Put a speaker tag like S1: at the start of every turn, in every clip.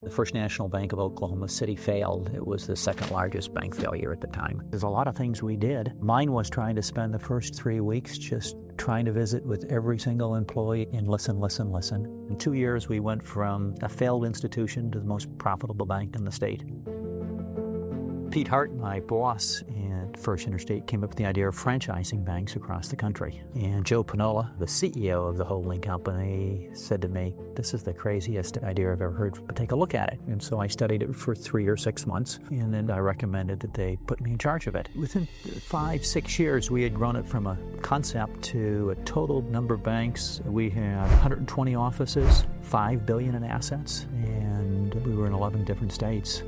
S1: The First National Bank of Oklahoma City failed. It was the second largest bank failure at the time. There's a lot of things we did. Mine was trying to spend the first 3 weeks just trying to visit with every single employee and listen. In 2 years, we went from a failed institution to the most profitable bank in the state. Pete Hart, my boss at First Interstate, came up with the idea of franchising banks across the country. And Joe Panola, the CEO of the holding company, said to me, "This is the craziest idea I've ever heard, but take a look at it." And so I studied it for 3 or 6 months, and then I recommended that they put me in charge of it. Within 5-6 years, we had grown it from a concept to a total number of banks. We had 120 offices, $5 billion in assets, and we were in 11 different states.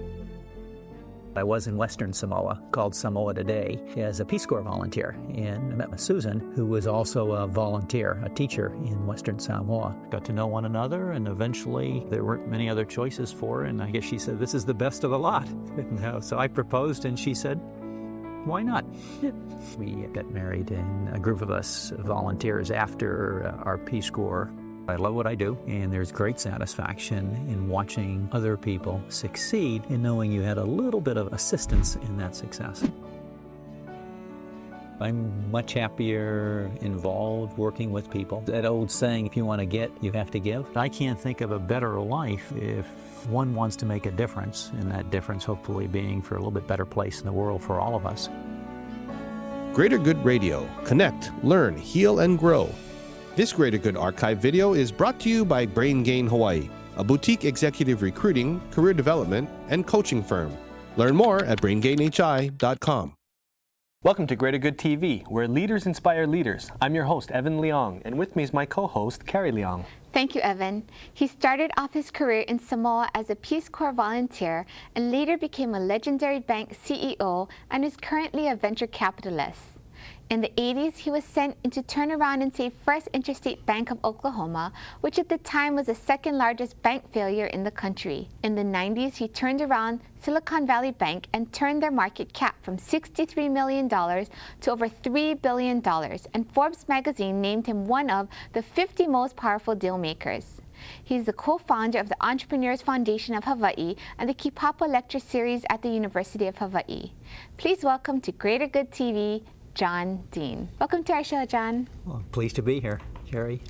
S1: I was in Western Samoa, called Samoa today, as a Peace Corps volunteer, and I met with Susan, who was also a volunteer, a teacher in Western Samoa. Got to know one another, and eventually there weren't many other choices for her, and I guess she said, "This is the best of the lot." So I proposed, and she said, "Why not?" We got married, and a group of us volunteers after our Peace Corps. I love what I do, and there's great satisfaction in watching other people succeed and knowing you had a little bit of assistance in that success. I'm much happier involved working with people. That old saying, if you want to get, you have to give. I can't think of a better life if one wants to make a difference, and that difference hopefully being for a little bit better place in the world for all of us.
S2: Greater Good Radio. Connect, learn, heal, and grow. This Greater Good archive video is brought to you by Brain Gain Hawaii, a boutique executive recruiting, career development, and coaching firm. Learn more at braingainhi.com.
S3: Welcome to Greater Good TV, where leaders inspire leaders. I'm your host, Evan Leong, and with me is my co-host, Carrie Leong.
S4: Thank you, Evan. He started off his career in Samoa as a Peace Corps volunteer and later became a legendary bank CEO and is currently a venture capitalist. In the 80s, he was sent in to turn around and save First Interstate Bank of Oklahoma, which at the time was the second largest bank failure in the country. In the 90s, he turned around Silicon Valley Bank and turned their market cap from $63 million to over $3 billion, and Forbes magazine named him one of the 50 most powerful dealmakers. He's the co-founder of the Entrepreneurs Foundation of Hawaii and the Kipapa Lecture Series at the University of Hawaii. Please welcome to Greater Good TV, John Dean. Welcome to our show, John.
S1: Well, pleased to be here, Carrie.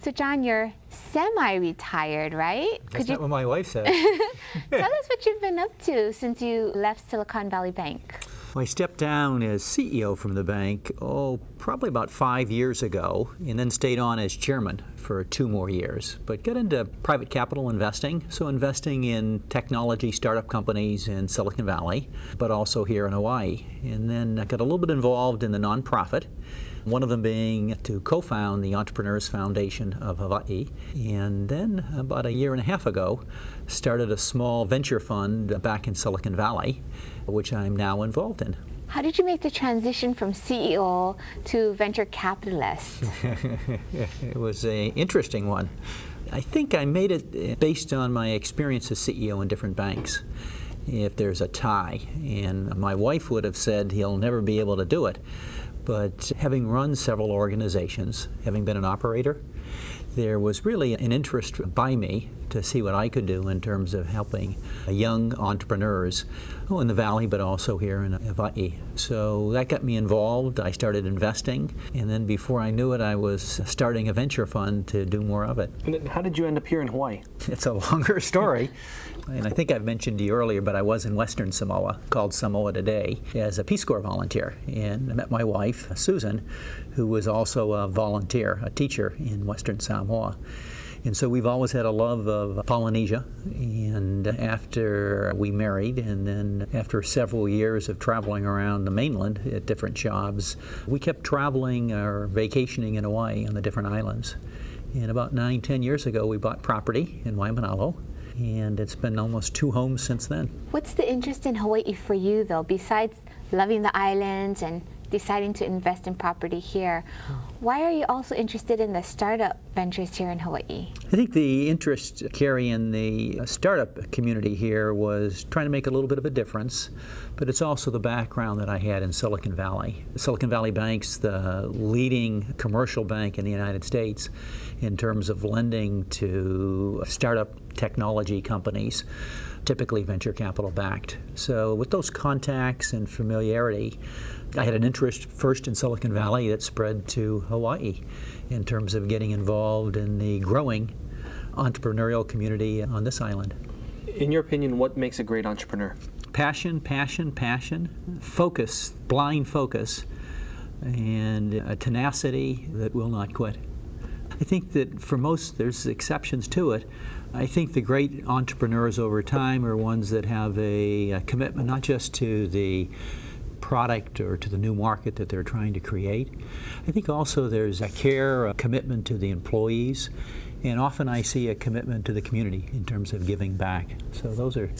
S4: So, John, you're semi-retired, right?
S1: That's not what my wife said.
S4: Tell us what you've been up to since you left Silicon Valley Bank.
S1: Well, I stepped down as CEO from the bank, probably about 5 years ago, and then stayed on as chairman for 2 more years. But got into private capital investing, so investing in technology startup companies in Silicon Valley, but also here in Hawaii. And then I got a little bit involved in the nonprofit, one of them being to co-found the Entrepreneurs Foundation of Hawaii. And then about 1.5 years ago, started a small venture fund back in Silicon Valley, which I'm now involved in.
S4: How did you make the transition from CEO to venture capitalist?
S1: It was an interesting one. I think I made it based on my experience as CEO in different banks. If there's a tie, and my wife would have said he'll never be able to do it, but having run several organizations, having been an operator, there was really an interest by me to see what I could do in terms of helping young entrepreneurs in the Valley, but also here in Hawaii. So that got me involved. I started investing, and then before I knew it, I was starting a venture fund to do more of it.
S3: And then how did you end up here in Hawaii?
S1: It's a longer story. And I think I've mentioned to you earlier, but I was in Western Samoa, called Samoa today, as a Peace Corps volunteer. And I met my wife, Susan, who was also a volunteer, a teacher in Western Samoa. And so we've always had a love of Polynesia. And after we married, and then after several years of traveling around the mainland at different jobs, we kept traveling or vacationing in Hawaii on the different islands. And about 9-10 years ago, we bought property in Waimanalo. And it's been almost 2 homes since then.
S4: What's the interest in Hawaii for you, though, besides loving the islands and deciding to invest in property here? Why are you also interested in the startup ventures here in Hawaii?
S1: I think the interest, Carrie, in the startup community here was trying to make a little bit of a difference, but it's also the background that I had in Silicon Valley. Silicon Valley Bank's the leading commercial bank in the United States in terms of lending to startup technology companies, typically venture capital backed. So with those contacts and familiarity, I had an interest first in Silicon Valley that spread to Hawaii in terms of getting involved in the growing entrepreneurial community on this island.
S3: In your opinion, what makes a great entrepreneur?
S1: Passion, passion, passion, focus, blind focus, and a tenacity that will not quit. I think that for most, there's exceptions to it. I think the great entrepreneurs over time are ones that have a commitment not just to the product or to the new market that they're trying to create. I think also there's a care, a commitment to the employees, and often I see a commitment to the community in terms of giving back. So those are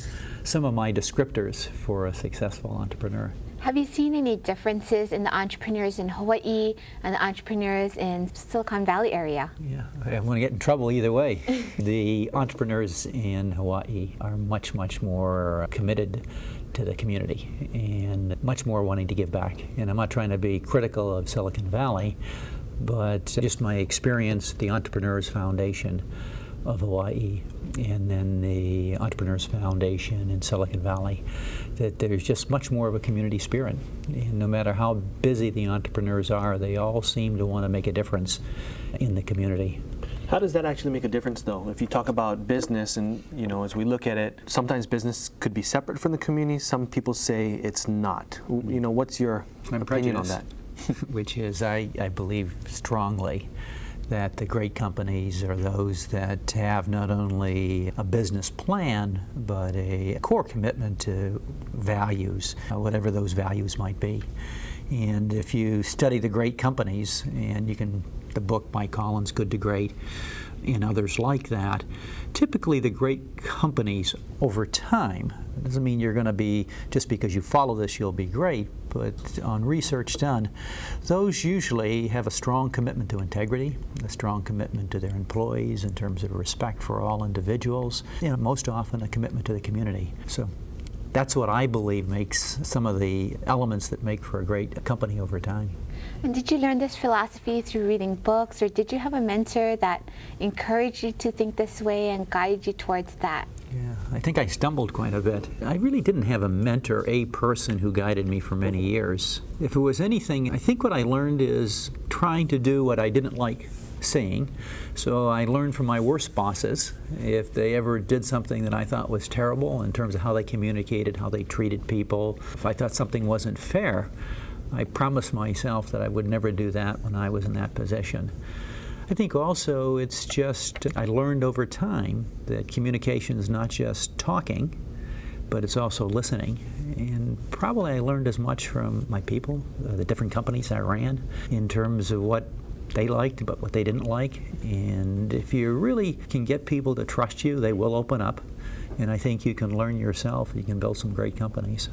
S1: some of my descriptors for a successful entrepreneur.
S4: Have you seen any differences in the entrepreneurs in Hawaii and the entrepreneurs in Silicon Valley area?
S1: Yeah, I want to get in trouble either way. The entrepreneurs in Hawaii are much, much more committed to the community and much more wanting to give back. And I'm not trying to be critical of Silicon Valley, but just my experience at the Entrepreneurs Foundation of Hawaii and then the Entrepreneurs Foundation in Silicon Valley, that there's just much more of a community spirit. And no matter how busy the entrepreneurs are, they all seem to want to make a difference in the community.
S3: How does that actually make a difference, though? If you talk about business and, as we look at it, sometimes business could be separate from the community. Some people say it's not. What's your opinion on that?
S1: Which is, I believe strongly that the great companies are those that have not only a business plan, but a core commitment to values, whatever those values might be. And if you study the great companies, and the book Mike Collins, Good to Great, and others like that, typically the great companies over time, it doesn't mean you're going to be, just because you follow this, you'll be great, but on research done, those usually have a strong commitment to integrity, a strong commitment to their employees in terms of respect for all individuals, most often a commitment to the community. So that's what I believe makes some of the elements that make for a great company over time.
S4: And did you learn this philosophy through reading books, or did you have a mentor that encouraged you to think this way and guided you towards that?
S1: Yeah, I think I stumbled quite a bit. I really didn't have a mentor, a person who guided me for many years. If it was anything, I think what I learned is trying to do what I didn't like seeing. So I learned from my worst bosses. If they ever did something that I thought was terrible in terms of how they communicated, how they treated people, if I thought something wasn't fair, I promised myself that I would never do that when I was in that position. I think also it's just, I learned over time that communication is not just talking, but it's also listening. And probably I learned as much from my people, the different companies I ran, in terms of what they liked but what they didn't like. And if you really can get people to trust you, they will open up. And I think you can learn yourself, you can build some great companies.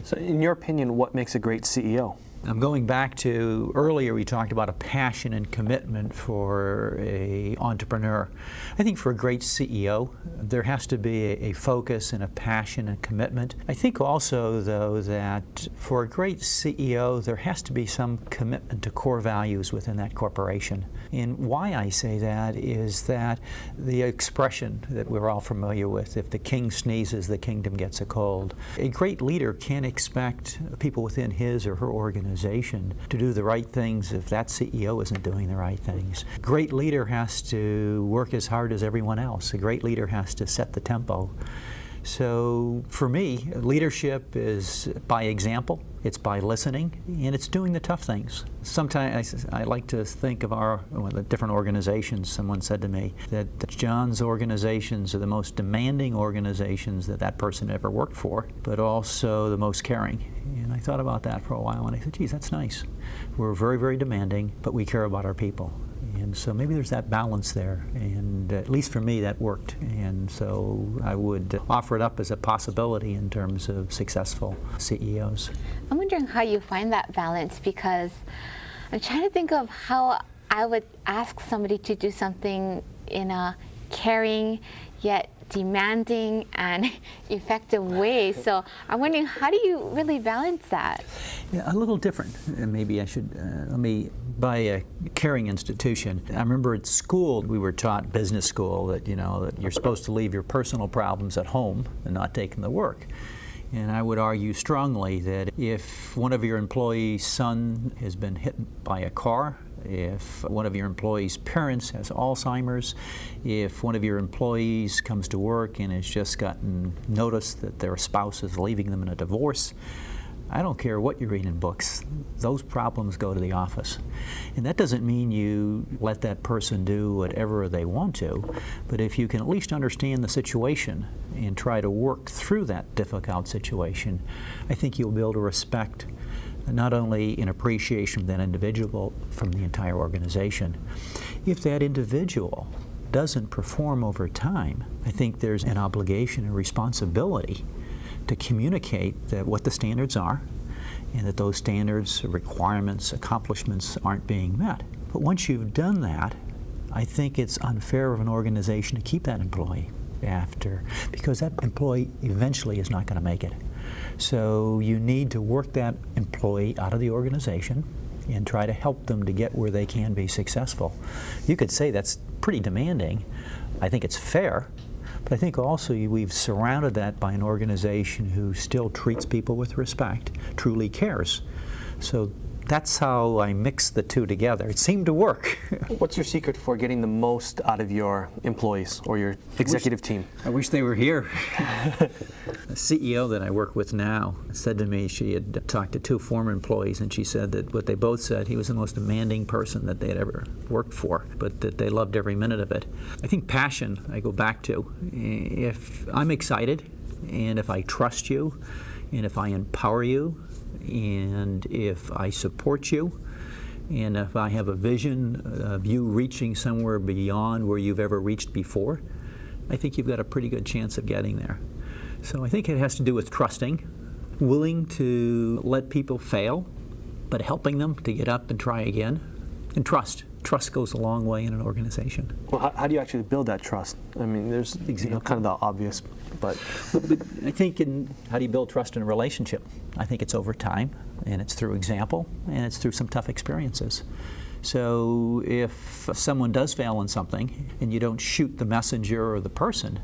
S3: So in your opinion, what makes a great CEO?
S1: I'm going back to earlier we talked about a passion and commitment for an entrepreneur. I think for a great CEO, there has to be a focus and a passion and commitment. I think also, though, that for a great CEO, there has to be some commitment to core values within that corporation. And why I say that is that the expression that we're all familiar with, if the king sneezes, the kingdom gets a cold. A great leader can't expect people within his or her organization to do the right things if that CEO isn't doing the right things. A great leader has to work as hard as everyone else. A great leader has to set the tempo. So for me, leadership is by example, it's by listening, and it's doing the tough things. Sometimes I like to think of the different organizations. Someone said to me that John's organizations are the most demanding organizations that person ever worked for, but also the most caring. And I thought about that for a while, and I said, geez, that's nice. We're very, very demanding, but we care about our people. And so maybe there's that balance there, and at least for me that worked. And so I would offer it up as a possibility in terms of successful CEOs.
S4: I'm wondering how you find that balance, because I'm trying to think of how I would ask somebody to do something in a caring yet demanding and effective way. So I'm wondering, how do you really balance that?
S1: Yeah, a little different. Maybe I should, let me, by a caring institution. I remember at school, we were taught, business school, that, you know, that you're supposed to leave your personal problems at home and not take them to work. And I would argue strongly that if one of your employees' son has been hit by a car, if one of your employees' parents has Alzheimer's, if one of your employees comes to work and has just gotten notice that their spouse is leaving them in a divorce, I don't care what you read in books, those problems go to the office. And that doesn't mean you let that person do whatever they want to, but if you can at least understand the situation and try to work through that difficult situation, I think you'll build a respect, not only an appreciation of that individual, from the entire organization. If that individual doesn't perform over time, I think there's an obligation and responsibility to communicate that what the standards are, and that those standards, requirements, accomplishments aren't being met. But once you've done that, I think it's unfair of an organization to keep that employee after, because that employee eventually is not going to make it. So you need to work that employee out of the organization and try to help them to get where they can be successful. You could say that's pretty demanding. I think it's fair. But I think also we've surrounded that by an organization who still treats people with respect, truly cares. So that's how I mix the two together. It seemed to work.
S3: What's your secret for getting the most out of your employees or your executive team?
S1: I wish they were here. The CEO that I work with now said to me, she had talked to two former employees, and she said that what they both said, he was the most demanding person that they had ever worked for, but that they loved every minute of it. I think passion, I go back to. If I'm excited, and if I trust you, and if I empower you, and if I support you, and if I have a vision of you reaching somewhere beyond where you've ever reached before, I think you've got a pretty good chance of getting there. So I think it has to do with trusting, willing to let people fail, but helping them to get up and try again, and trust. Trust goes a long way in an organization.
S3: Well, how do you actually build that trust? I mean, there's kind of the obvious, but
S1: I think how do you build trust in a relationship? I think it's over time, and it's through example, and it's through some tough experiences. So if someone does fail in something, and you don't shoot the messenger or the person,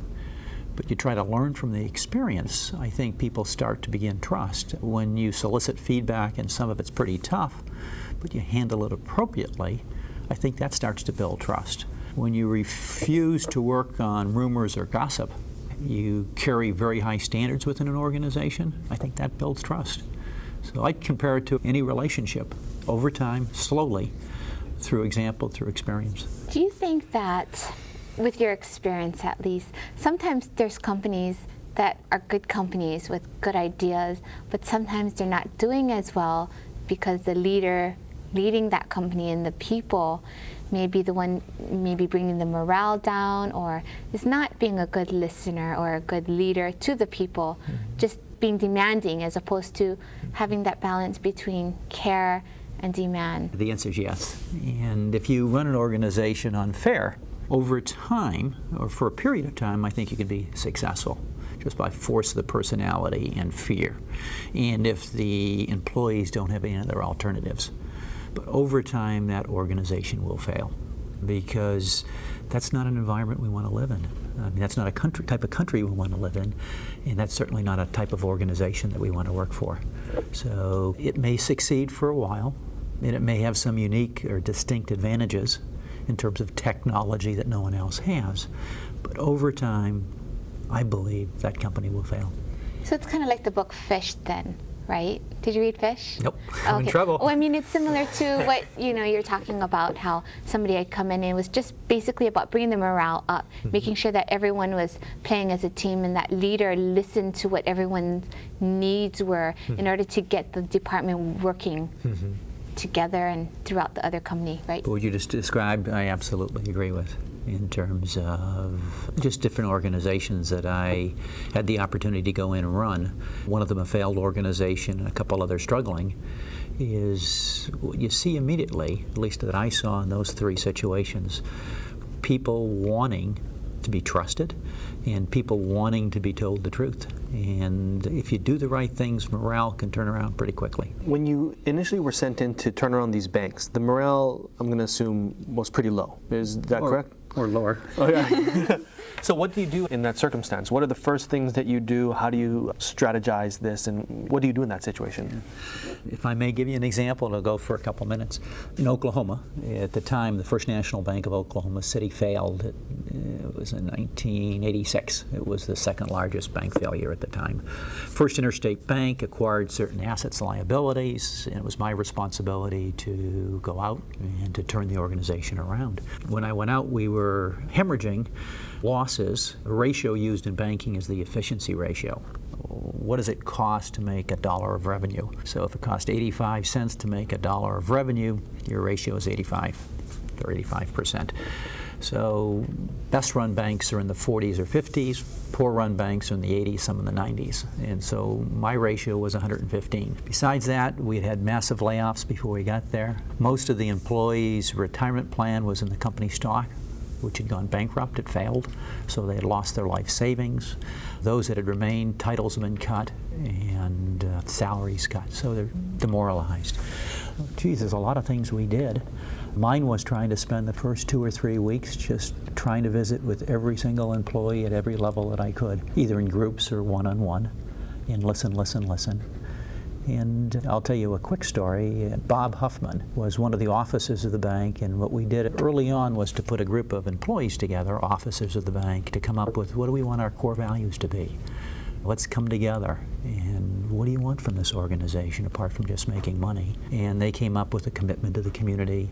S1: but you try to learn from the experience, I think people start to begin trust. When you solicit feedback, and some of it's pretty tough, but you handle it appropriately, I think that starts to build trust. When you refuse to work on rumors or gossip, you carry very high standards within an organization, I think that builds trust. So I'd compare it to any relationship, over time, slowly, through example, through experience.
S4: Do you think that, with your experience at least, sometimes there's companies that are good companies with good ideas, but sometimes they're not doing as well because the leader leading that company and the people may be the one maybe bringing the morale down, or is not being a good listener or a good leader to the people, just being demanding as opposed to having that balance between care and demand?
S1: The answer is yes. And if you run an organization unfair, over time, or for a period of time, I think you can be successful just by force of the personality and fear. And if the employees don't have any other alternatives. But over time, that organization will fail, because that's not an environment we want to live in. I mean, that's not a type of country we want to live in, and that's certainly not a type of organization that we want to work for. So it may succeed for a while, and it may have some unique or distinct advantages in terms of technology that no one else has. But over time, I believe that company will fail.
S4: So it's kind of like the book Fish then, right? Did you read Fish?
S1: Nope, I'm in trouble.
S4: Well, I mean, it's similar to what you're talking about, how somebody had come in and it was just basically about bringing the morale up, making sure that everyone was playing as a team, and that leader listened to what everyone's needs were in order to get the department working together and throughout the other company, right?
S1: What you just described, I absolutely agree with. in terms of just different organizations that I had the opportunity to go in and run. One of them a failed organization and a couple others struggling, is what you see immediately, at least that I saw in those three situations, people wanting to be trusted and people wanting to be told the truth. And if you do the right things, morale can turn around pretty quickly.
S3: When you initially were sent in to turn around these banks, the morale, I'm going to assume, was pretty low. Is that correct?
S1: Or lower.
S3: Oh, yeah. So what do you do in that circumstance? What are the first things that you do? How do you strategize this? And what do you do in that situation?
S1: If I may give you an example, it'll go for a couple minutes. In Oklahoma, at the time, the First National Bank of Oklahoma City failed. It was in 1986. It was the second largest bank failure at the time. First Interstate Bank acquired certain assets and liabilities, and it was my responsibility to go out and to turn the organization around. When I went out, we were hemorrhaging losses. The ratio used in banking is the efficiency ratio. What does it cost to make $1 of revenue? So if it costs 85 cents to make $1 of revenue, your ratio is 85 or 85%. So best run banks are in the 40s or 50s, poor run banks are in the 80s, some in the 90s. And so my ratio was 115. Besides that, we had had massive layoffs before we got there. Most of the employees' retirement plan was in the company stock, which had gone bankrupt, it failed, so they had lost their life savings. Those that had remained, titles had been cut, and salaries cut, so they're demoralized. Geez, there's a lot of things we did. Mine was trying to spend the first 2 or 3 weeks just trying to visit with every single employee at every level that I could, either in groups or one-on-one, and listen. And I'll tell you a quick story. Bob Huffman was one of the officers of the bank, and what we did early on was to put a group of employees together, officers of the bank, to come up with what do we want our core values to be. Let's come together, and what do you want from this organization apart from just making money? And they came up with a commitment to the community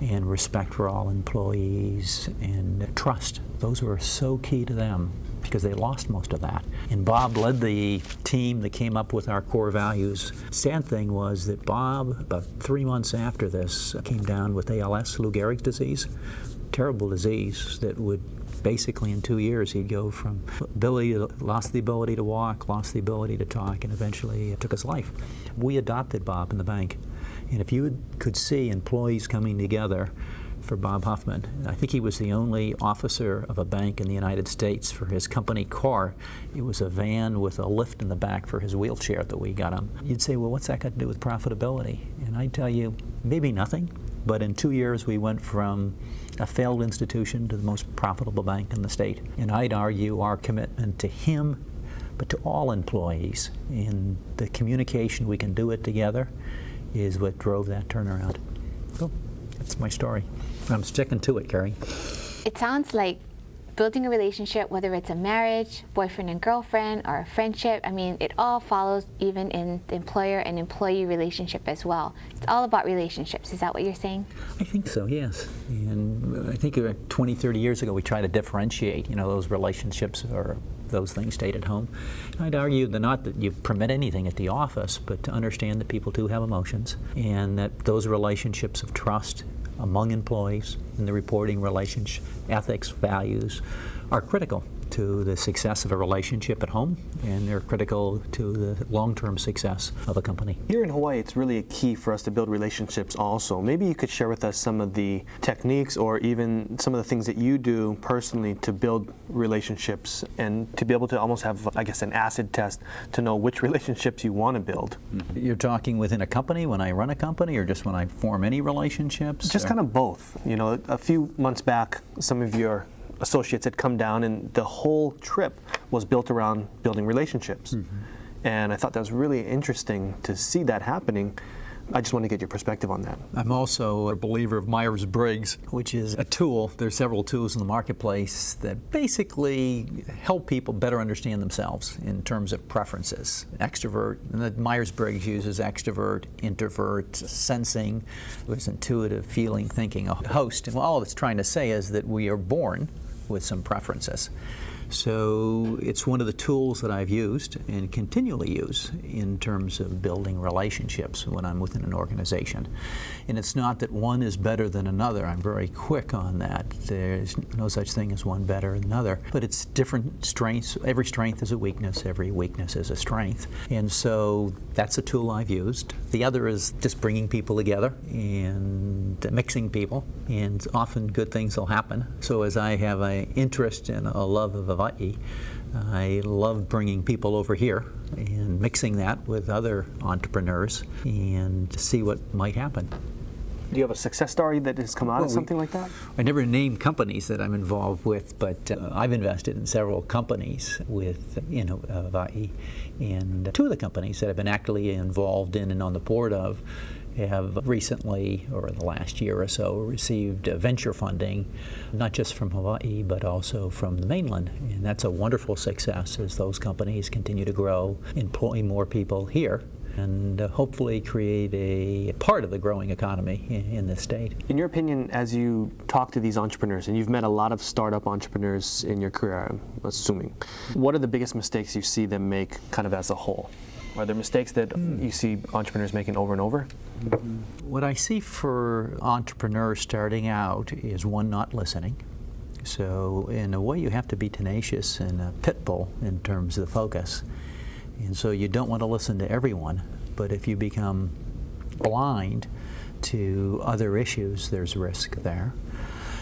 S1: and respect for all employees and trust. Those were so key to them because they lost most of that. And Bob led the team that came up with our core values. Sad thing was that Bob, about 3 months after this, came down with ALS, Lou Gehrig's disease, terrible disease that would basically in 2 years he'd go from lost the ability to walk, lost the ability to talk, and eventually took his life. We adopted Bob in the bank. And if you could see employees coming together for Bob Huffman, I think he was the only officer of a bank in the United States. For his company car, it was a van with a lift in the back for his wheelchair that we got him. You'd say, well, what's that got to do with profitability? And I'd tell you, maybe nothing. But in 2 years, we went from a failed institution to the most profitable bank in the state. And I'd argue our commitment to him, but to all employees, and the communication we can do it together is what drove that turnaround. So that's my story. I'm sticking to it, Carrie.
S4: It sounds like building a relationship, whether it's a marriage, boyfriend and girlfriend, or a friendship, I mean, it all follows even in the employer and employee relationship as well. It's all about relationships. Is that what you're saying?
S1: I think so, yes. And I think 20, 30 years ago, we tried to differentiate, those relationships or those things stayed at home. And I'd argue that not that you permit anything at the office, but to understand that people do have emotions and that those relationships of trust among employees in the reporting relationship, ethics, values are critical to the success of a relationship at home, and they're critical to the long-term success of a company.
S3: Here in Hawaii, it's really a key for us to build relationships also. Maybe you could share with us some of the techniques or even some of the things that you do personally to build relationships and to be able to almost have, I guess, an acid test to know which relationships you want to build.
S1: You're talking within a company, when I run a company, or just when I form any relationships?
S3: Just kind of both. A few months back, some of your associates had come down, and the whole trip was built around building relationships. And I thought that was really interesting to see that happening. I just want to get your perspective on that.
S1: I'm also a believer of Myers-Briggs, which is a tool. There's several tools in the marketplace that basically help people better understand themselves in terms of preferences. Extrovert, and the Myers-Briggs uses extrovert, introvert, sensing, there's intuitive, feeling, thinking, a host. And all it's trying to say is that we are born with some preferences. So it's one of the tools that I've used and continually use in terms of building relationships when I'm within an organization. And it's not that one is better than another. I'm very quick on that. There's no such thing as one better than another. But it's different strengths. Every strength is a weakness. Every weakness is a strength. And so that's a tool I've used. The other is just bringing people together and mixing people. And often good things will happen. So as I have an interest and a love of Hawaii, I love bringing people over here and mixing that with other entrepreneurs and see what might happen.
S3: Do you have a success story that has come out of something like that?
S1: I never named companies that I'm involved with, but I've invested in several companies with Hawaii, and two of the companies that I've been actively involved in and on the board of have recently, or in the last year or so, received venture funding, not just from Hawaii, but also from the mainland. And that's a wonderful success as those companies continue to grow, employ more people here, and hopefully create a part of the growing economy in this state.
S3: In your opinion, as you talk to these entrepreneurs, and you've met a lot of startup entrepreneurs in your career, I'm assuming, what are the biggest mistakes you see them make kind of as a whole? Are there mistakes that you see entrepreneurs making over and over?
S1: What I see for entrepreneurs starting out is one, not listening. So in a way you have to be tenacious and a pit bull in terms of the focus. And so you don't want to listen to everyone, but if you become blind to other issues, there's risk there.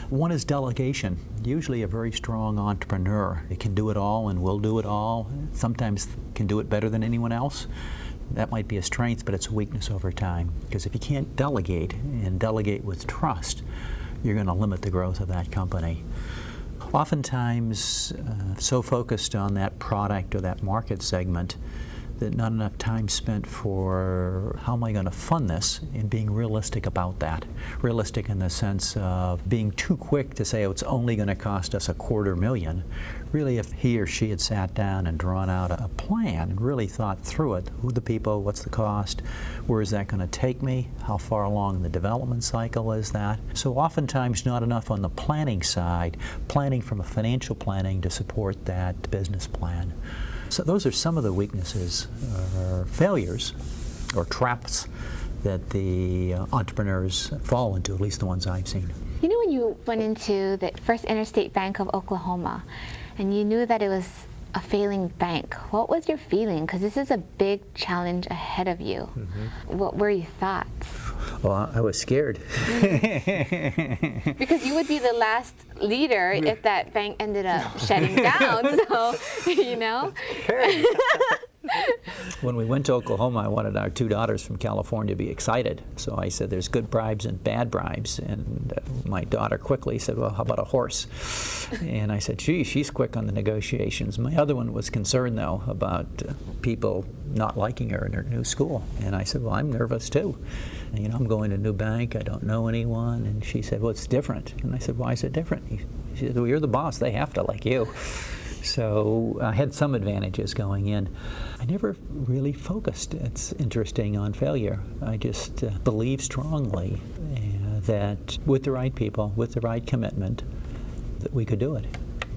S1: One is delegation. Usually a very strong entrepreneur, they can do it all and will do it all, sometimes can do it better than anyone else. That might be a strength, but it's a weakness over time. Because if you can't delegate and delegate with trust, you're going to limit the growth of that company. Oftentimes, so focused on that product or that market segment that not enough time spent for how am I going to fund this and being realistic about that. Realistic in the sense of being too quick to say, oh, it's only going to cost us $250,000. Really, if he or she had sat down and drawn out a plan and really thought through it, who are the people, what's the cost, where is that going to take me, how far along in the development cycle is that. So oftentimes not enough on the planning side, planning from a financial planning to support that business plan. So those are some of the weaknesses or failures or traps that the entrepreneurs fall into, at least the ones I've seen.
S4: You know, when you went into the First Interstate Bank of Oklahoma and you knew that it was a failing bank, what was your feeling? Because this is a big challenge ahead of you. What were your thoughts?
S1: Well, I was scared.
S4: Because you would be the last leader if that bank ended up shutting down, so, you know.
S1: When we went to Oklahoma, I wanted our two daughters from California to be excited. So I said, there's good bribes and bad bribes. And my daughter quickly said, well, how about a horse? And I said, gee, she's quick on the negotiations. My other one was concerned, though, about people not liking her in her new school. And I said, well, I'm nervous, too. And, you know, I'm going to a new bank. I don't know anyone. And she said, well, it's different. And I said, why is it different? She said, well, you're the boss. They have to like you. So I had some advantages going in. I never really focused, it's interesting, on failure. I just believe strongly that with the right people, with the right commitment, that we could do it.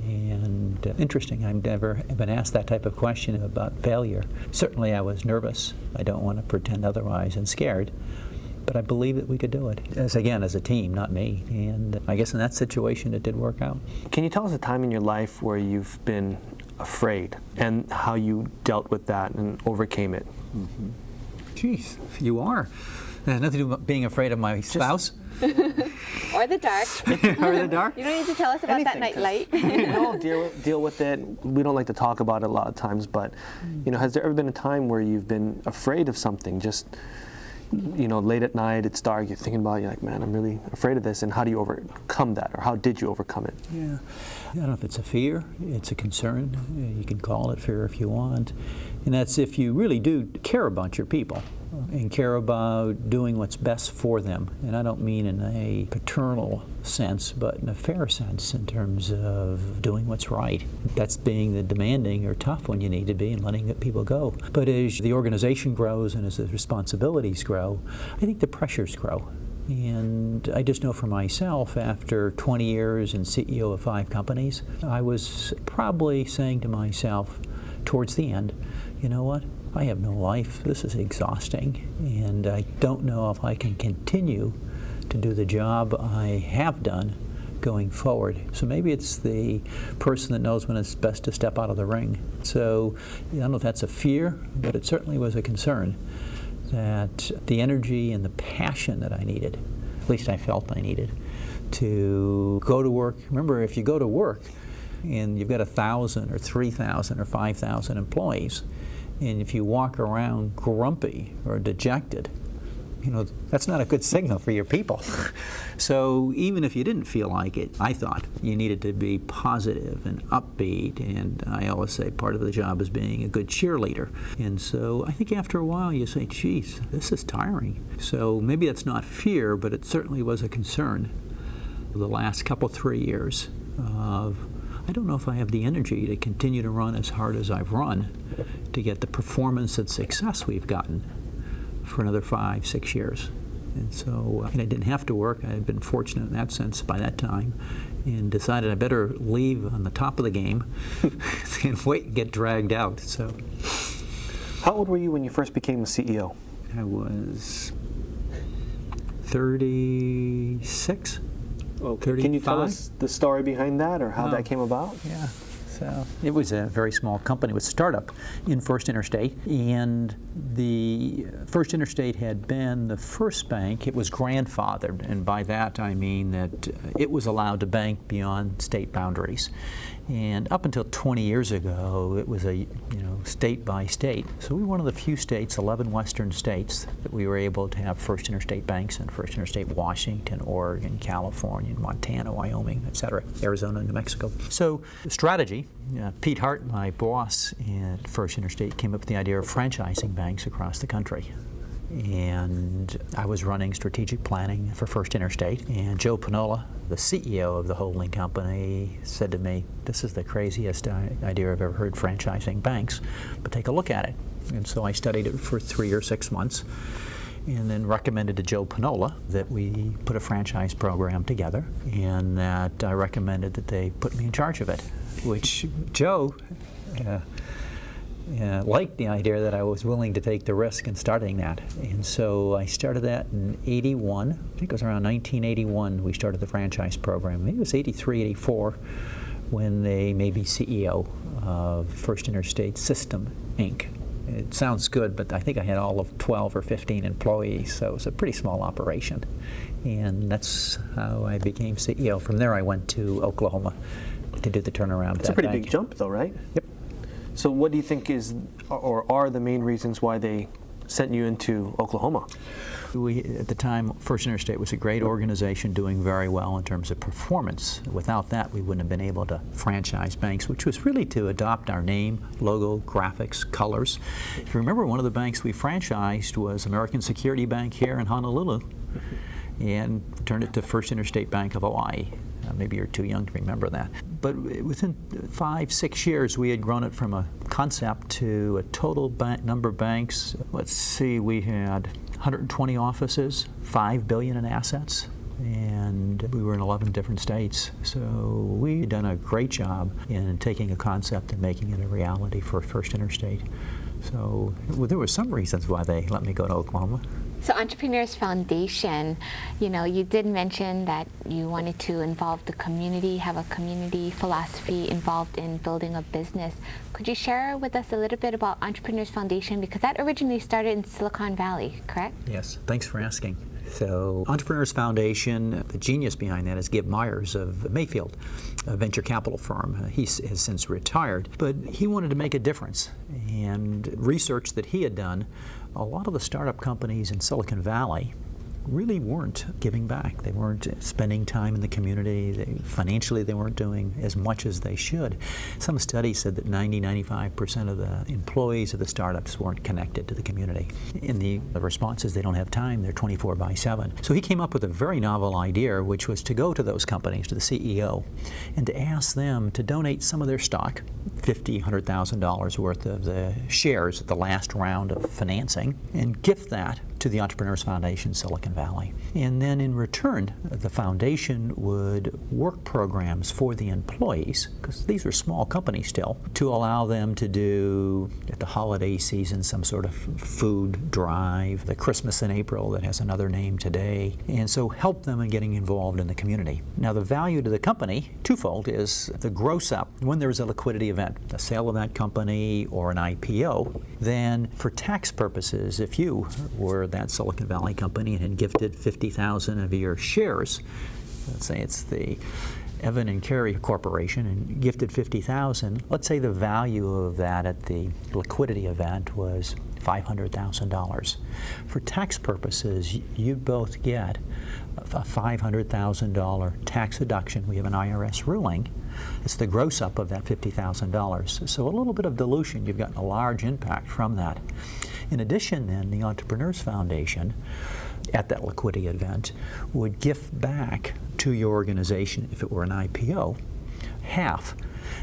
S1: And interesting, I've never been asked that type of question about failure. Certainly I was nervous. I don't want to pretend otherwise, and scared. But I believe that we could do it, as a team, not me. And I guess in that situation it did work out.
S3: Can you tell us a time in your life where you've been afraid and how you dealt with that and overcame it?
S1: Jeez, you are. It has nothing to do with being afraid of my spouse.
S4: Or the dark.
S1: Or the dark.
S4: You don't need to tell us about
S3: Anything,
S4: that nightlight.
S3: Deal with it. We don't like to talk about it a lot of times, but has there ever been a time where you've been afraid of something? Just late at night, it's dark, you're thinking about it, you're like, man, I'm really afraid of this, and how do you overcome that, or how did you overcome it?
S1: Yeah, I don't know if it's a fear, it's a concern, you can call it fear if you want, and that's if you really do care about your people and care about doing what's best for them. And I don't mean in a paternal sense, but in a fair sense in terms of doing what's right. That's being the demanding or tough when you need to be and letting people go. But as the organization grows and as the responsibilities grow, I think the pressures grow. And I just know for myself, after 20 years and CEO of 5 companies, I was probably saying to myself towards the end, you know what, I have no life, this is exhausting, and I don't know if I can continue to do the job I have done going forward. So maybe it's the person that knows when it's best to step out of the ring. So I don't know if that's a fear, but it certainly was a concern that the energy and the passion that I needed, at least I felt I needed, to go to work. Remember, if you go to work and you've got 1,000 or 3,000 or 5,000 employees, and if you walk around grumpy or dejected, you know, that's not a good signal for your people. So even if you didn't feel like it, I thought you needed to be positive and upbeat, and I always say part of the job is being a good cheerleader. And so I think after a while you say, geez, this is tiring. So maybe that's not fear, but it certainly was a concern. The last couple, 3 years of, I don't know if I have the energy to continue to run as hard as I've run to get the performance and success we've gotten for another 5, 6 years. And so I didn't have to work. I had been fortunate in that sense by that time, and decided I better leave on the top of the game and wait and get dragged out. So,
S3: how old were you when you first became a CEO?
S1: I was 36.
S3: Okay.
S1: 35.
S3: Can you tell us the story behind that, or how that came about?
S1: Yeah. So it was a very small company. It was a startup in First Interstate, and the First Interstate had been the first bank. It was grandfathered, and by that I mean that it was allowed to bank beyond state boundaries. And up until 20 years ago, it was a state by state. So we were one of the few states, 11 western states, that we were able to have First Interstate banks in. First Interstate Washington, Oregon, California, Montana, Wyoming, etc., Arizona, New Mexico. So the strategy, Pete Hart, my boss at First Interstate, came up with the idea of franchising banks across the country. And I was running strategic planning for First Interstate, and Joe Panola, the CEO of the holding company, said to me, this is the craziest idea I've ever heard, franchising banks, but take a look at it. And so I studied it for 3 or 6 months, and then recommended to Joe Panola that we put a franchise program together, and that I recommended that they put me in charge of it, which Joe liked the idea that I was willing to take the risk in starting that. And so I started that in 81. I think it was around 1981 we started the franchise program. Maybe it was 83, 84 when they made me CEO of First Interstate System, Inc. It sounds good, but I think I had all of 12 or 15 employees, so it was a pretty small operation. And that's how I became CEO. From there I went to Oklahoma to do the turnaround.
S3: It's a pretty big jump though, right?
S1: Yep.
S3: So what do you think is, or are the main reasons why they sent you into Oklahoma?
S1: At the time, First Interstate was a great organization doing very well in terms of performance. Without that, we wouldn't have been able to franchise banks, which was really to adopt our name, logo, graphics, colors. If you remember, one of the banks we franchised was American Security Bank here in Honolulu, and turned it to First Interstate Bank of Hawaii. Maybe you're too young to remember that. But within 5, 6 years, we had grown it from a concept to a total number of banks. Let's see, we had 120 offices, $5 billion in assets, and we were in 11 different states. So we'd done a great job in taking a concept and making it a reality for First Interstate. So there were some reasons why they let me go to Oklahoma.
S4: So Entrepreneurs Foundation, you did mention that you wanted to involve the community, have a community philosophy involved in building a business. Could you share with us a little bit about Entrepreneurs Foundation? Because that originally started in Silicon Valley, correct?
S1: Yes, thanks for asking. So Entrepreneurs Foundation, the genius behind that is Gib Myers of Mayfield, a venture capital firm. He has since retired, but he wanted to make a difference. And research that he had done, a lot of the startup companies in Silicon Valley really weren't giving back. They weren't spending time in the community. Financially, they weren't doing as much as they should. Some studies said that 90-95% of the employees of the startups weren't connected to the community. And the response is they don't have time. They're 24/7. So he came up with a very novel idea, which was to go to those companies, to the CEO, and to ask them to donate some of their stock, $50,000, $100,000 worth of the shares at the last round of financing, and gift that to the Entrepreneurs Foundation Silicon Valley. And then in return, the foundation would work programs for the employees, because these are small companies still, to allow them to do, at the holiday season, some sort of food drive, the Christmas in April that has another name today, and so help them in getting involved in the community. Now the value to the company, twofold, is the gross up when there's a liquidity event, the sale of that company or an IPO. Then for tax purposes, if you were that Silicon Valley company and had gifted 50,000 of your shares, let's say it's the Evan and Carey Corporation, and gifted 50,000, let's say the value of that at the liquidity event was $500,000. For tax purposes, you both get a $500,000 tax deduction. We have an IRS ruling. It's the gross up of that $50,000. So a little bit of dilution, you've gotten a large impact from that. In addition then, the Entrepreneurs Foundation at that liquidity event would gift back to your organization, if it were an IPO, half,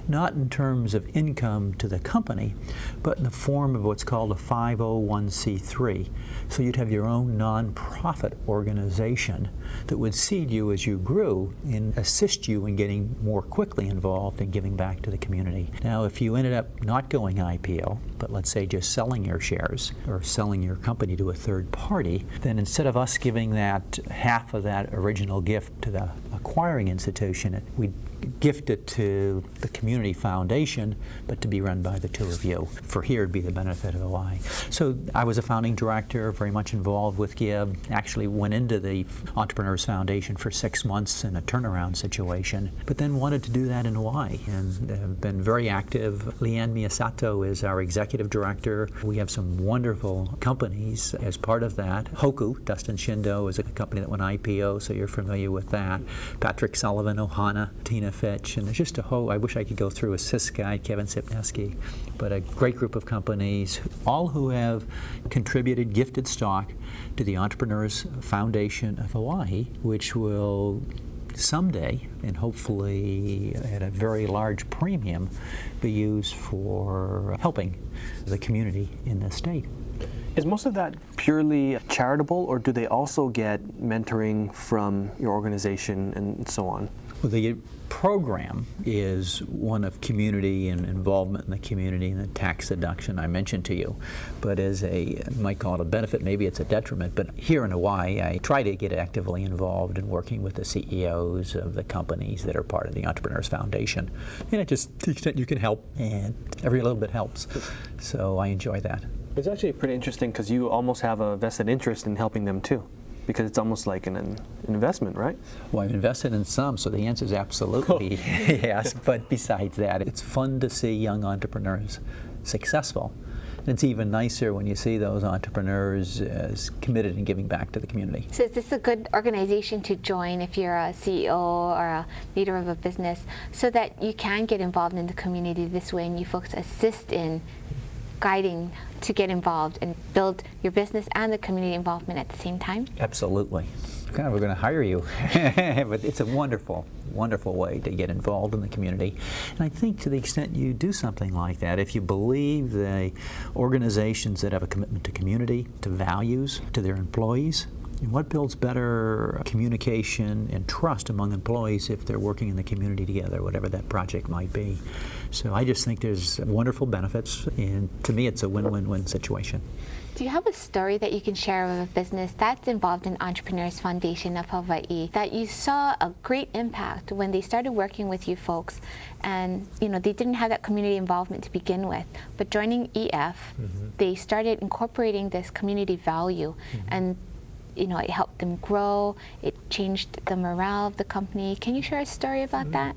S1: not in terms of income to the company, but in the form of what's called a 501c3. So you'd have your own nonprofit organization that would seed you as you grew and assist you in getting more quickly involved in giving back to the community. Now, if you ended up not going IPO, but let's say just selling your shares or selling your company to a third party, then instead of us giving that half of that original gift to the acquiring institution, we'd gift it to the community foundation, but to be run by the two of you. For here, it'd be the benefit of OI. So I was a founding director, very much involved with GIB, actually went into the Entrepreneurs Foundation for 6 months in a turnaround situation, but then wanted to do that in Hawaii and have been very active. Leanne Miyasato is our executive director. We have some wonderful companies as part of that. Hoku, Dustin Shindo, is a company that went IPO, so you're familiar with that. Patrick Sullivan, Ohana, Tina Fitch, and there's just a whole, I wish I could go through a CIS guy, Kevin Sipneski, but a great group of companies, all who have contributed gifted stock to the Entrepreneurs Foundation of Hawaii, which will someday, and hopefully at a very large premium, be used for helping the community in the state.
S3: Is most of that purely charitable, or do they also get mentoring from your organization and so on?
S1: Well, the program is one of community and involvement in the community and the tax deduction I mentioned to you. But as you might call it a benefit, maybe it's a detriment, but here in Hawaii, I try to get actively involved in working with the CEOs of the companies that are part of the Entrepreneurs Foundation. And it just, to the extent you can help, and every little bit helps. So I enjoy that.
S3: It's actually pretty interesting because you almost have a vested interest in helping them too, because it's almost like an investment, right?
S1: Well, I've invested in some, so the answer is absolutely yes. But besides that, it's fun to see young entrepreneurs successful. And it's even nicer when you see those entrepreneurs as committed in giving back to the community.
S4: So is this a good organization to join if you're a CEO or a leader of a business, so that you can get involved in the community this way and you folks assist in guiding to get involved and build your business and the community involvement at the same time?
S1: Absolutely. Kind of, we're going to hire you. But it's a wonderful, wonderful way to get involved in the community. And I think to the extent you do something like that, if you believe the organizations that have a commitment to community, to values, to their employees, and what builds better communication and trust among employees if they're working in the community together, whatever that project might be. So I just think there's wonderful benefits, and to me it's a win-win-win situation.
S4: Do you have a story that you can share of a business that's involved in Entrepreneurs Foundation of Hawaii that you saw a great impact when they started working with you folks, and they didn't have that community involvement to begin with, but joining EF, they started incorporating this community value, and it helped them grow, it changed the morale of the company. Can you share a story about that?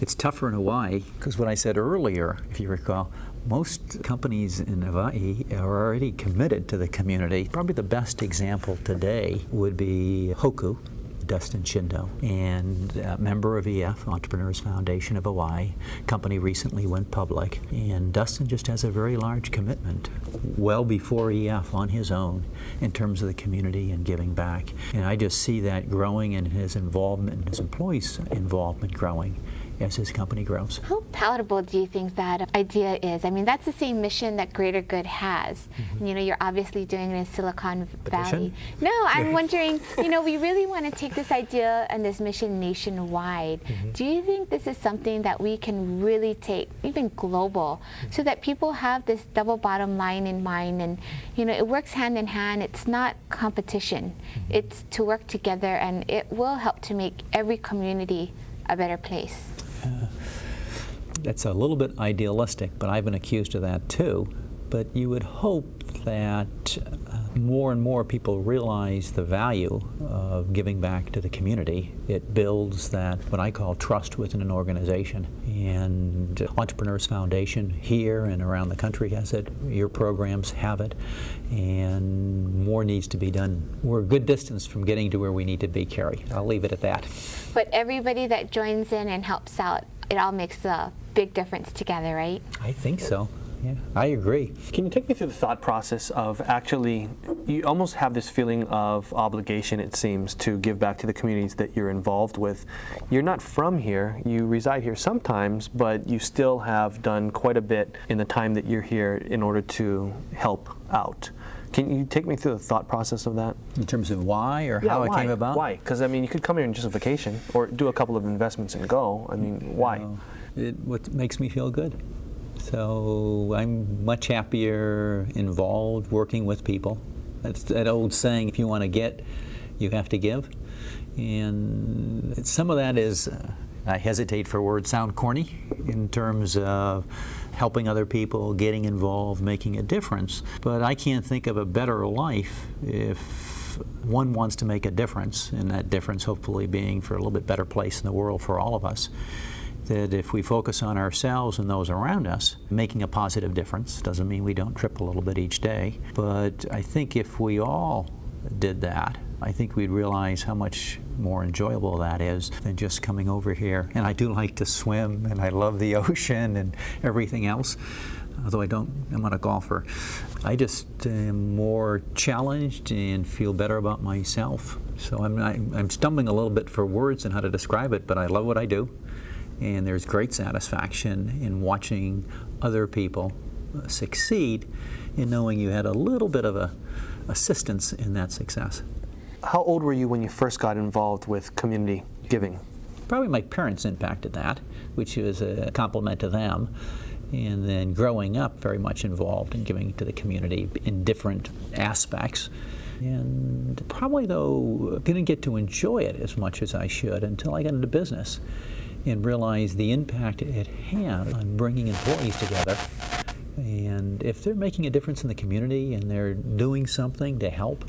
S1: It's tougher in Hawaii because what I said earlier, if you recall, most companies in Hawaii are already committed to the community. Probably the best example today would be Hoku, Dustin Shindo, and a member of EF, Entrepreneurs Foundation of Hawaii. Company recently went public, and Dustin just has a very large commitment well before EF on his own in terms of the community and giving back. And I just see that growing and his involvement and his employees' involvement growing. as his company grows.
S4: How palatable do you think that idea is? I mean, that's the same mission that Greater Good has. You know, you're obviously doing it in Silicon Valley. No, I'm wondering, you know, we really want to take this idea and this mission nationwide. Do you think this is something that we can really take, even global, so that people have this double bottom line in mind, and, you know, it works hand in hand. It's not competition. It's to work together, and it will help to make every community a better place.
S1: That's a little bit idealistic, but I've been accused of that too. But you would hope that more and more people realize the value of giving back to the community. It builds that, what I call, trust within an organization. And Entrepreneurs Foundation here and around the country has it. Your programs have it. And more needs to be done. We're a good distance from getting to where we need to be, Carrie. I'll leave it at that.
S4: But everybody that joins in and helps out, it all makes a big difference together, right?
S1: I think so. Yeah, I agree.
S3: Can you take me through the thought process of actually, you almost have this feeling of obligation, it seems, to give back to the communities that you're involved with. You're not from here, you reside here sometimes, but you still have done quite a bit in the time that you're here in order to help out. Can you take me through the thought process of that?
S1: In terms of why or how it came about?
S3: Why? Because, I mean, you could come here on just a vacation or do a couple of investments and go. I mean, why?
S1: What makes me feel good. So I'm much happier involved, working with people. That's that old saying, if you want to get, you have to give. And some of that is, I hesitate for words, sound corny in terms of helping other people, getting involved, making a difference. But I can't think of a better life if one wants to make a difference, and that difference hopefully being for a little bit better place in the world for all of us. That if we focus on ourselves and those around us, making a positive difference, doesn't mean we don't trip a little bit each day, but I think if we all did that, I think we'd realize how much more enjoyable that is than just coming over here. And I do like to swim, and I love the ocean and everything else, although I'm not a golfer. I just am more challenged and feel better about myself. So I'm stumbling a little bit for words and how to describe it, but I love what I do. And there's great satisfaction in watching other people succeed, in knowing you had a little bit of assistance in that success.
S3: How old were you when you first got involved with community giving?
S1: Probably my parents impacted that, which was a compliment to them. And then growing up, very much involved in giving to the community in different aspects. And probably, though, didn't get to enjoy it as much as I should until I got into business and realized the impact it had on bringing employees together. And if they're making a difference in the community and they're doing something to help,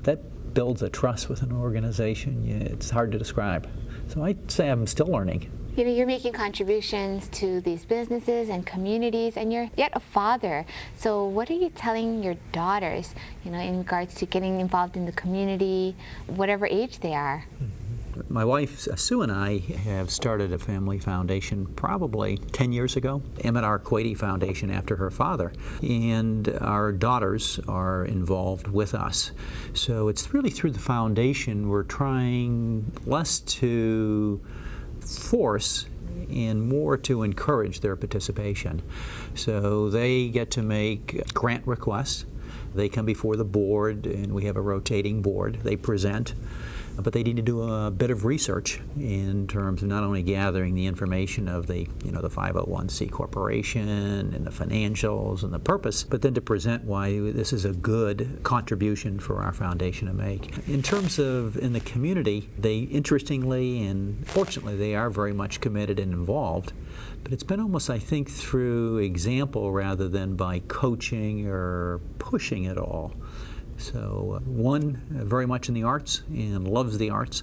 S1: that builds a trust with an organization. It's hard to describe. So I'd say I'm still learning.
S4: You know, you're making contributions to these businesses and communities, and you're yet a father. So what are you telling your daughters, you know, in regards to getting involved in the community, whatever age they are?
S1: My wife, Sue, and I have started a family foundation probably 10 years ago, Emmett R. Quady Foundation, after her father. And our daughters are involved with us. So it's really through the foundation we're trying less to force and more to encourage their participation. So they get to make grant requests. They come before the board, and we have a rotating board. They present. But they need to do a bit of research in terms of not only gathering the information of the 501c corporation and the financials and the purpose, but then to present why this is a good contribution for our foundation to make. In terms of in the community, they interestingly and fortunately they are very much committed and involved. But it's been almost, I think, through example rather than by coaching or pushing it all. So one very much in the arts and loves the arts,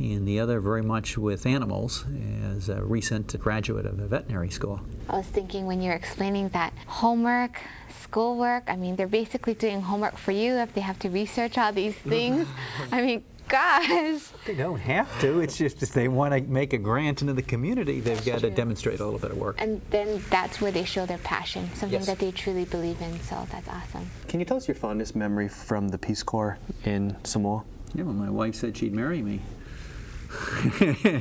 S1: and the other very much with animals as a recent graduate of a veterinary school.
S4: I was thinking when you're explaining that homework, schoolwork, I mean, they're basically doing homework for you if they have to research all these things. I mean, gosh.
S1: They don't have to. It's just if they want to make a grant into the community, they've got to demonstrate a little bit of work.
S4: And then that's where they show their passion, something
S1: Yes.
S4: that they truly believe in. So that's awesome.
S3: Can you tell us your fondest memory from the Peace Corps in Samoa?
S1: Yeah, well, my wife said she'd marry me.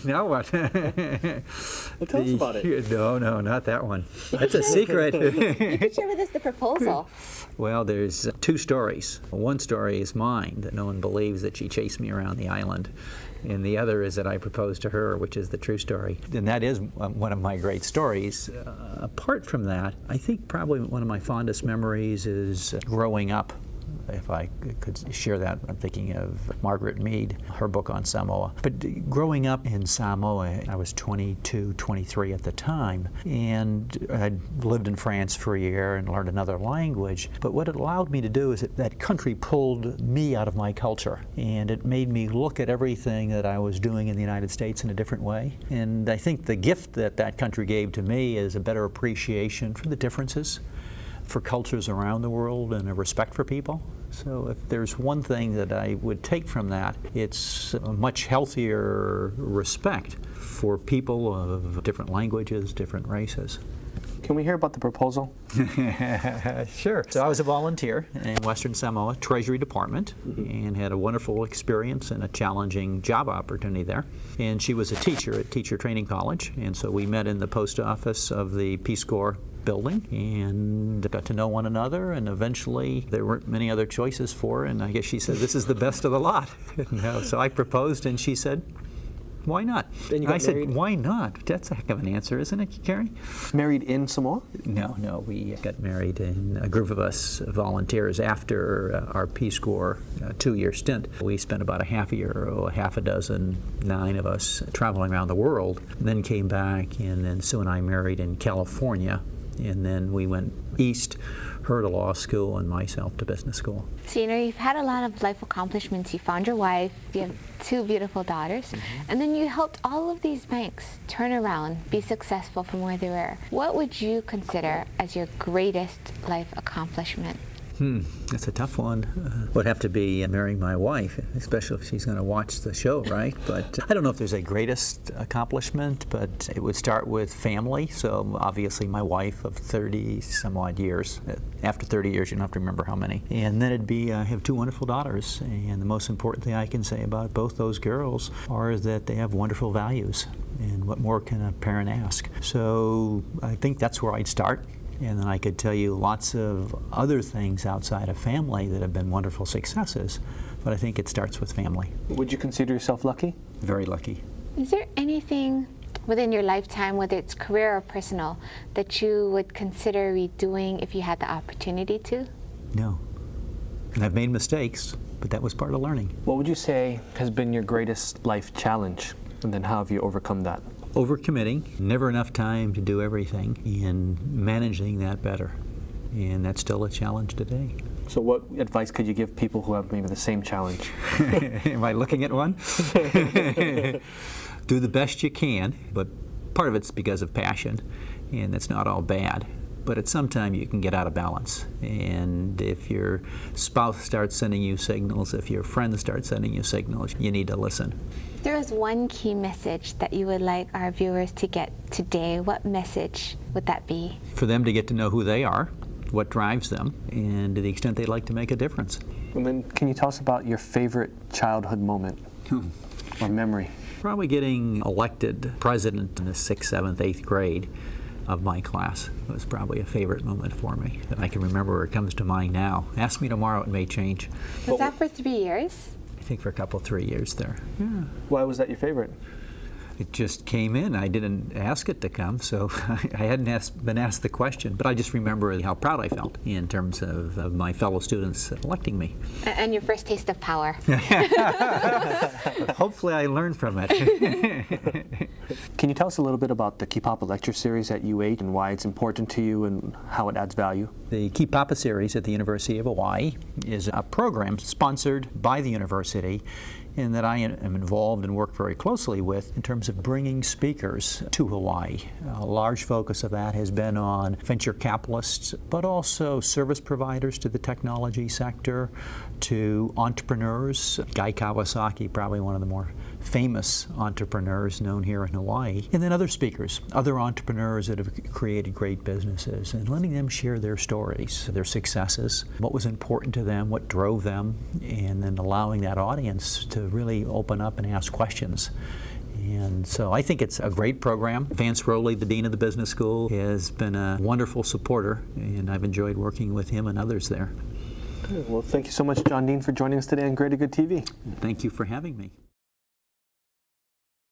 S1: Now what?
S3: Well, tell us about it.
S1: No, not that one. That's a secret.
S4: You could share with us the proposal.
S1: Well, there's two stories. One story is mine, that no one believes that she chased me around the island. And the other is that I proposed to her, which is the true story. And that is one of my great stories. Apart from that, I think probably one of my fondest memories is growing up. If I could share that, I'm thinking of Margaret Mead, her book on Samoa. But growing up in Samoa, I was 22, 23 at the time, and I'd lived in France for a year and learned another language. But what it allowed me to do is that country pulled me out of my culture, and it made me look at everything that I was doing in the United States in a different way. And I think the gift that that country gave to me is a better appreciation for the differences, for cultures around the world, and a respect for people. So if there's one thing that I would take from that, it's a much healthier respect for people of different languages, different races.
S3: Can we hear about the proposal?
S1: Sure. So I was a volunteer in Western Samoa Treasury Department and had a wonderful experience and a challenging job opportunity there. And she was a teacher at Teacher Training College, and so we met in the post office of the Peace Corps building and got to know one another, and eventually there weren't many other choices for her, and I guess she said, this is the best of the lot. So I proposed, and she said, why not?
S3: Then you got
S1: I said,
S3: married?
S1: why not? That's a heck of an answer, isn't it, Carrie?
S3: Married in Samoa?
S1: No, we got married, and a group of us volunteers after our Peace Corps 2-year stint. We spent about a half a year, half a dozen, 9 of us traveling around the world, then came back, and then Sue and I married in California, and then we went east, her to law school and myself to business school.
S4: So, you've had a lot of life accomplishments. You found your wife, you have 2 beautiful daughters, and then you helped all of these banks turn around, be successful from where they were. What would you consider as your greatest life accomplishment?
S1: That's a tough one. Would have to be marrying my wife, especially if she's going to watch the show, right? But I don't know if there's a greatest accomplishment, but it would start with family. So obviously my wife of 30 some odd years. After 30 years, you don't have to remember how many. And then it'd be, I have 2 wonderful daughters. And the most important thing I can say about both those girls are that they have wonderful values. And what more can a parent ask? So I think that's where I'd start. And then I could tell you lots of other things outside of family that have been wonderful successes, but I think it starts with family.
S3: Would you consider yourself lucky?
S1: Very lucky.
S4: Is there anything within your lifetime, whether it's career or personal, that you would consider redoing if you had the opportunity to?
S1: No. And I've made mistakes, but that was part of learning.
S3: What would you say has been your greatest life challenge, and then how have you overcome that?
S1: Overcommitting, never enough time to do everything, and managing that better. And that's still a challenge today.
S3: So what advice could you give people who have maybe the same challenge?
S1: Am I looking at one? Do the best you can, but part of it's because of passion, and that's not all bad. But at some time you can get out of balance. And if your spouse starts sending you signals, if your friends start sending you signals, you need to listen.
S4: If there was one key message that you would like our viewers to get today, what message would that be?
S1: For them to get to know who they are, what drives them, and to the extent they'd like to make a difference.
S3: And then can you tell us about your favorite childhood moment or memory?
S1: Probably getting elected president in the 6th, 7th, 8th grade of my class was probably a favorite moment for me that I can remember. It comes to mind now. Ask me tomorrow, it may change.
S4: Was that for 3 years?
S1: I think for a couple, 3 years there. Yeah.
S3: Why was that your favorite?
S1: It just came in. I didn't ask it to come, so I hadn't been asked the question. But I just remember how proud I felt in terms of my fellow students electing me.
S4: And your first taste of power.
S1: Hopefully I learned from it.
S3: Can you tell us a little bit about the Kipapa lecture series at UH and why it's important to you and how it adds value?
S1: The Kipapa series at the University of Hawaii is a program sponsored by the university and that I am involved and work very closely with in terms of bringing speakers to Hawaii. A large focus of that has been on venture capitalists, but also service providers to the technology sector, to entrepreneurs. Guy Kawasaki, probably one of the more famous entrepreneurs known here in Hawaii, and then other speakers, other entrepreneurs that have created great businesses, and letting them share their stories, their successes, what was important to them, what drove them, and then allowing that audience to really open up and ask questions. And so I think it's a great program. Vance Rowley, the Dean of the Business School, has been a wonderful supporter, and I've enjoyed working with him and others there.
S3: Well, thank you so much, John Dean, for joining us today on Greater Good TV.
S1: Thank you for having me.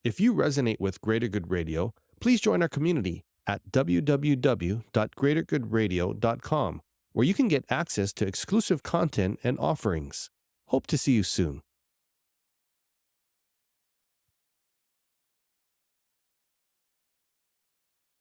S2: If you resonate with Greater Good Radio, please join our community at www.greatergoodradio.com, where you can get access to exclusive content and offerings. Hope to see you soon.